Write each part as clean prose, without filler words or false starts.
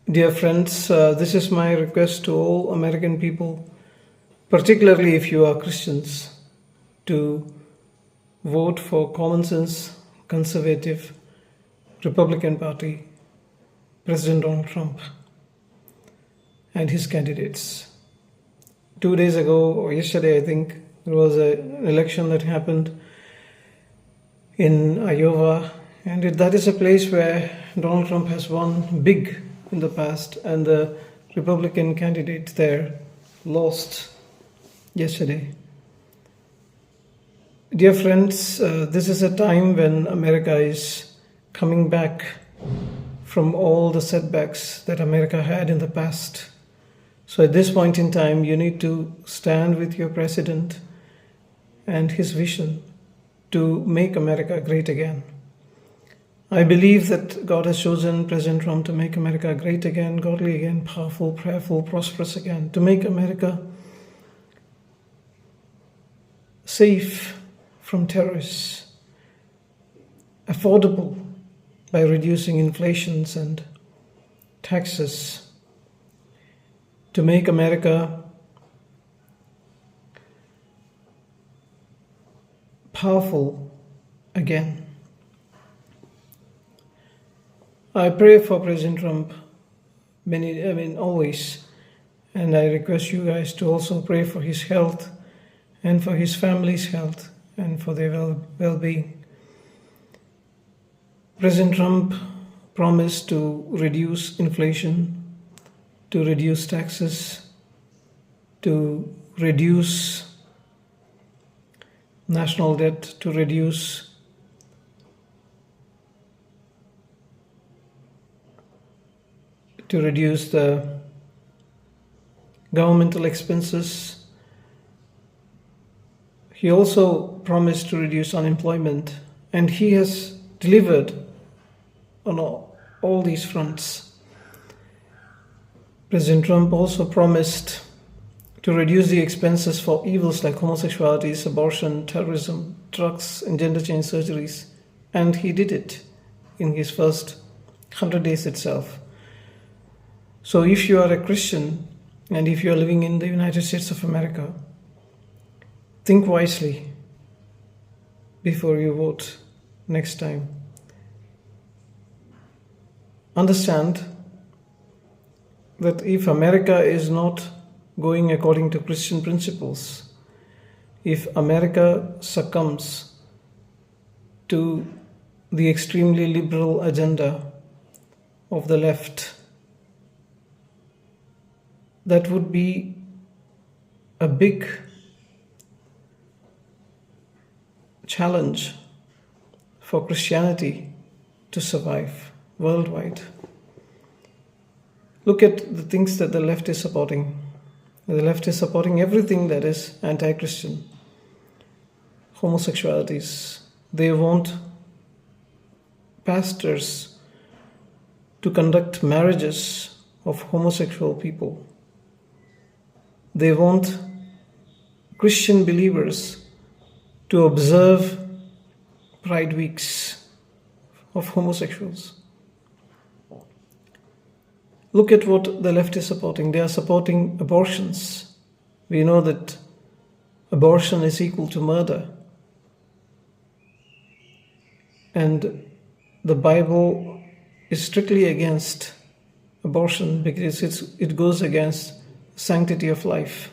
Dear friends, this is my request to all American people, particularly if you are Christians, to vote for common sense, conservative, Republican Party, President Donald Trump, and his candidates. 2 days ago, or yesterday, I think, there was an election that happened in Iowa, and that is a place where Donald Trump has won big in the past, and the Republican candidate there lost yesterday. Dear friends, this is a time when America is coming back from all the setbacks that America had in the past. So at this point in time, you need to stand with your president and his vision to make America great again. I believe that God has chosen President Trump to make America great again, godly again, powerful, prayerful, prosperous again, to make America safe from terrorists, affordable by reducing inflations and taxes, to make America powerful again. I pray for President Trump always, and I request you guys to also pray for his health and for his family's health and for their well-being. President Trump promised to reduce inflation, to reduce taxes, to reduce national debt, to reduce the governmental expenses. He also promised to reduce unemployment, and he has delivered on all these fronts. President Trump also promised to reduce the expenses for evils like homosexuality, abortion, terrorism, drugs, and gender change surgeries, and he did it in his first 100 days itself. So if you are a Christian and if you are living in the United States of America, think wisely before you vote next time. Understand that if America is not going according to Christian principles, if America succumbs to the extremely liberal agenda of the left, that would be a big challenge for Christianity to survive worldwide. Look at the things that the left is supporting. The left is supporting everything that is anti-Christian. Homosexualities. They want pastors to conduct marriages of homosexual people. They want Christian believers to observe pride weeks of homosexuals. Look at what the left is supporting. They are supporting abortions. We know that abortion is equal to murder. And the Bible is strictly against abortion because it goes against sanctity of life.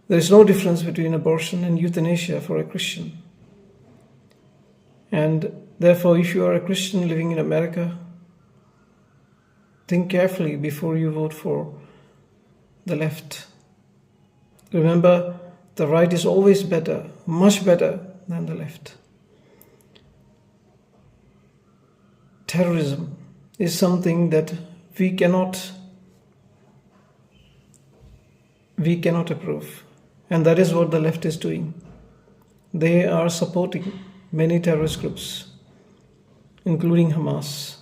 There is no difference between abortion and euthanasia for a Christian. And therefore, if you are a Christian living in America, think carefully before you vote for the left. Remember, the right is always better, much better than the left. Terrorism is something that we cannot approve. And that is what the left is doing. They are supporting many terrorist groups, including Hamas.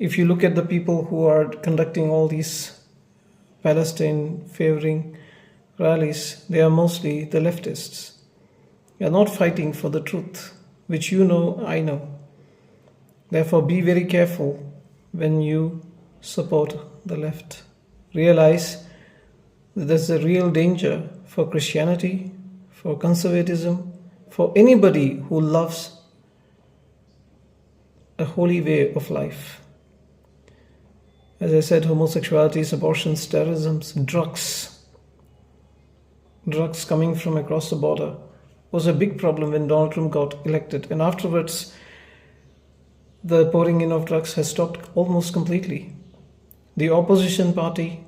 If you look at the people who are conducting all these Palestine-favoring rallies, they are mostly the leftists. They are not fighting for the truth, which you know, I know. Therefore, be very careful when you support the left. Realize that there's a real danger for Christianity, for conservatism, for anybody who loves a holy way of life. As I said, homosexuality, abortions, terrorism, drugs coming from across the border was a big problem when Donald Trump got elected. And afterwards, the pouring in of drugs has stopped almost completely. The opposition party,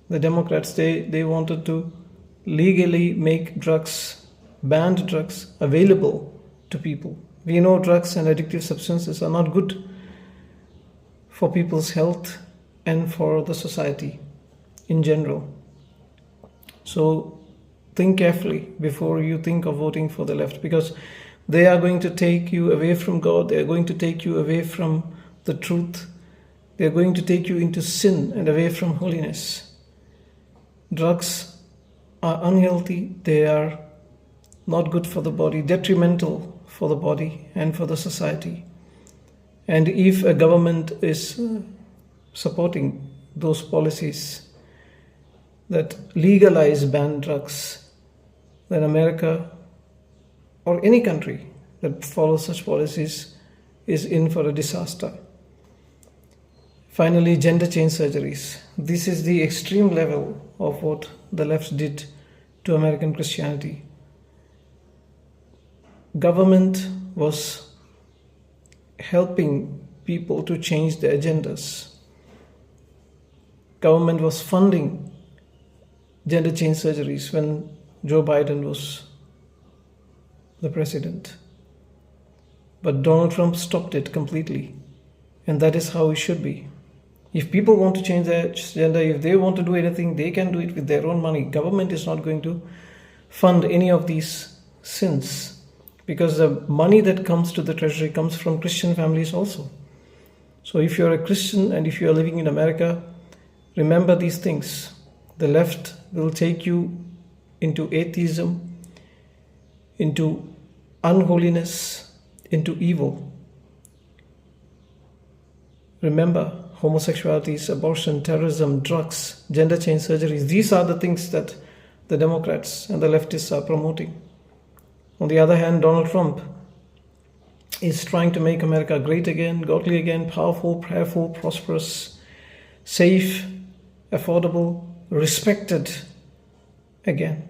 the Democrats, they wanted to legally make drugs, banned drugs, available to people. We know drugs and addictive substances are not good for people's health and for the society in general. So think carefully before you think of voting for the left, because they are going to take you away from God. They are going to take you away from the truth. They are going to take you into sin and away from holiness. Drugs are unhealthy. They are not good for the body, detrimental for the body and for the society. And if a government is supporting those policies that legalize banned drugs, then America or any country that follows such policies is in for a disaster. Finally, gender change surgeries. This is the extreme level of what the left did to American Christianity. Government was helping people to change their agendas. Government was funding gender change surgeries when Joe Biden was the president. But Donald Trump stopped it completely. And that is how it should be. If people want to change their gender, if they want to do anything, they can do it with their own money. Government is not going to fund any of these sins, because the money that comes to the treasury comes from Christian families also. So if you're a Christian and if you're living in America, remember these things. The left will take you into atheism, into unholiness, into evil. Remember, homosexuality, abortion, terrorism, drugs, gender change surgeries, these are the things that the Democrats and the leftists are promoting. On the other hand, Donald Trump is trying to make America great again, godly again, powerful, prayerful, prosperous, safe, affordable, respected again.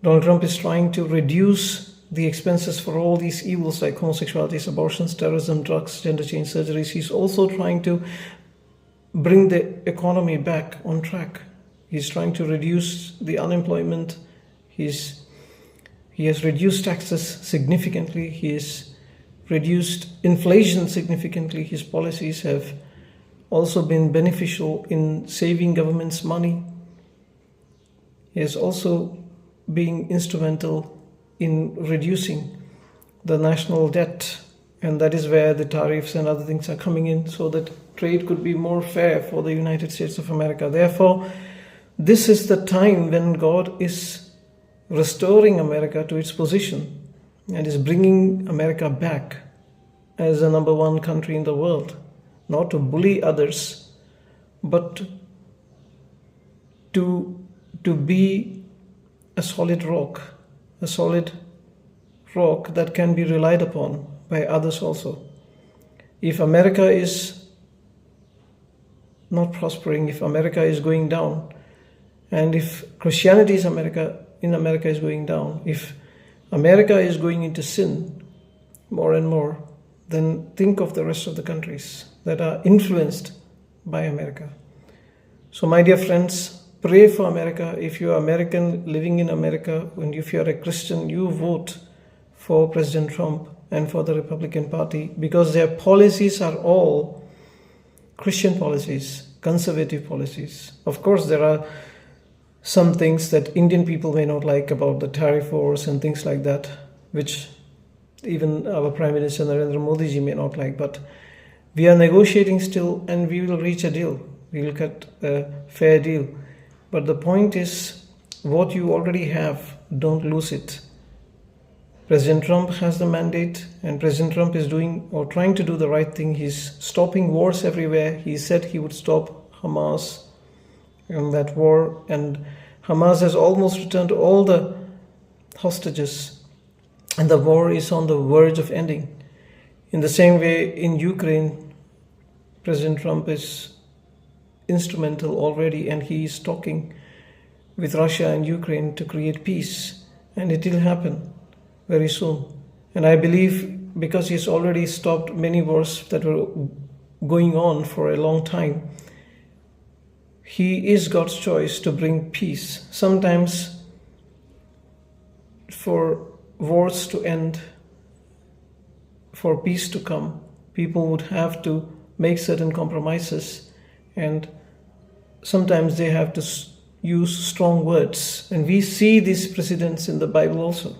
Donald Trump is trying to reduce the expenses for all these evils like homosexuality, abortions, terrorism, drugs, gender change surgeries. He's also trying to bring the economy back on track. He's trying to reduce the unemployment. He has reduced taxes significantly. He has reduced inflation significantly. His policies have also been beneficial in saving government's money. He has also been instrumental in reducing the national debt, and that is where the tariffs and other things are coming in, so that trade could be more fair for the United States of America. Therefore, this is the time when God is restoring America to its position and is bringing America back as the number one country in the world, not to bully others, but to be a solid rock that can be relied upon by others also. If America is not prospering, if America is going down, and if Christianity in America is going down, if America is going into sin more and more, then think of the rest of the countries that are influenced by America. So my dear friends, pray for America. If you are American living in America, and if you are a Christian, you vote for President Trump and for the Republican Party, because their policies are all Christian policies, conservative policies. Of course, there are some things that Indian people may not like about the tariff wars and things like that, which even our Prime Minister Narendra Modi ji may not like, but we are negotiating still, and we will reach a deal. We will get a fair deal. But the point is, what you already have, don't lose it. President Trump has the mandate, and President Trump is doing or trying to do the right thing. He's stopping wars everywhere. He said he would stop Hamas in that war, and Hamas has almost returned all the hostages, and the war is on the verge of ending. In the same way, in Ukraine, President Trump is instrumental already, and he is talking with Russia and Ukraine to create peace, and it will happen very soon. And I believe because he's already stopped many wars that were going on for a long time, he is God's choice to bring peace. Sometimes for wars to end, for peace to come, people would have to make certain compromises, and sometimes they have to use strong words. And we see these precedents in the Bible also.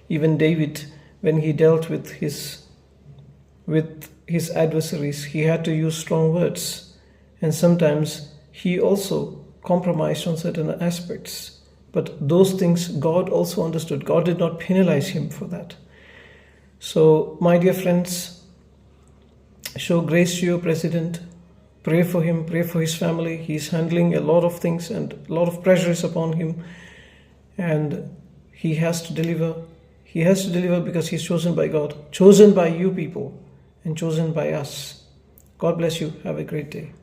Even David, when he dealt with his adversaries, he had to use strong words. And sometimes he also compromised on certain aspects. But those things God also understood. God did not penalize him for that. So, my dear friends, show grace to your president. Pray for him, pray for his family. He's handling a lot of things, and a lot of pressure is upon him. And he has to deliver. He has to deliver because he's chosen by God, chosen by you people, and chosen by us. God bless you. Have a great day.